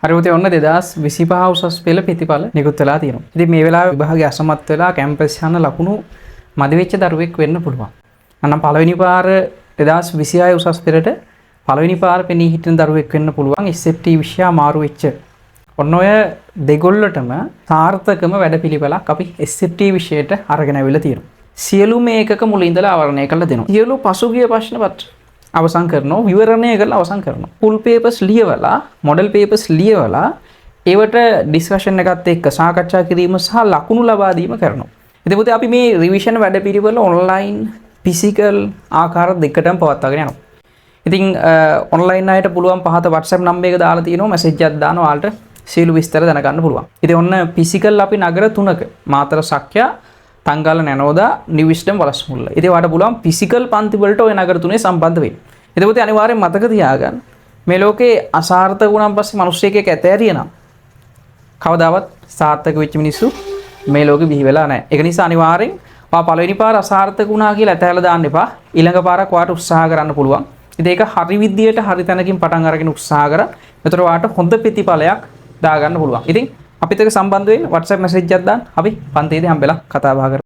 හරි පුතේ ඔන්න 2025 උසස් පෙළ ප්‍රතිඵල නිකුත් වෙලා තියෙනවා. ඉතින් මේ වෙලාවේ විභාගය අසමත් වෙලා කැම්පස් යන ලකුණු මදි වෙච්ච දරුවෙක් වෙන්න පුළුවන්. අනම් පළවෙනි පාර 2026 උසස් පෙළට පළවෙනි පාර පෙනී හිටින දරුවෙක් වෙන්න පුළුවන් SFT විෂය මාරු වෙච්ච. ඔන්න ඔය දෙගොල්ලටම සාර්ථකම වැඩපිළිවෙලක් අපි SFT විෂයට අරගෙන අවිලා තියෙනවා. සියලුම ඒකක මුල ඉඳලා අවරණය කරලා දෙනවා. සියලු පසුගිය ප්‍රශ්න පත්‍ර අවසන් කරනවා, විවරණය කරලා අවසන් කරනවා. ෆුල් පේපර්ස් ලියවලා, මොඩල් පේපර්ස් ලියවලා ඒවට ඩිස්කෂන් එකත් එක්ක සාකච්ඡා කිරීම සහ ලකුණු ලබා දීම කරනවා. ඉතින් පුතේ අපි මේ රිවිෂන් වැඩපිළිවෙල ඔන්ලයින්, ෆිසිකල් ආකාර දෙකටම පවත්වාගෙන යනවා. ඉතින් ඔන්ලයින් අයට පුළුවන් පහත WhatsApp නම්බර් එක දාලා තියෙනවා, මැසේජ් එකක් දානවා ඔයාලට සියලු විස්තර දැනගන්න පුළුවන්. ඉතින් ඔන්න ෆිසිකල් අපි නගර 3ක මාතර සක්‍යා, තංගල නැනෝදා, නිව් විස්ඩම් වලස්මුල්ල. ඉතින් ඔයාලට පුළුවන් ෆිසිකල් පන්ති වලට ওই නගර තුනේ සම්බන්ධ වෙන්න. ඉතින් පුතේ අනිවාර්යෙන් මතක තියාගන්න මේ ලෝකේ අසාර්ථක වුණාන් පස්සේ මිනිස්සෙක් එක්ක ඇතෑරියනම් කවදාවත් සාර්ථක වෙච්ච මිනිස්සු මේ ලෝකෙ බිහි වෙලා නැහැ. ඒක නිසා අනිවාර්යෙන් ඔයා පළවෙනි පාර අසාර්ථක වුණා කියලා ඇතෑරලා දාන්න එපා. ඊළඟ පාරක් ඔයාට උත්සාහ කරන්න පුළුවන්. ඉතින් ඒක හරි විදියට හරි තැනකින් පටන් අරගෙන උත්සාහ කරා. එතකොට ඔයාට හොඳ ප්‍රතිඵලයක් දාගන්න පුළුවන්. ඉතින් අපිත් එක්ක සම්බන්ධ වෙන්න WhatsApp මැසේජ් එකක් දාන්න. අපි පන්තියේදී හම්බෙලා කතා බහ කරමු.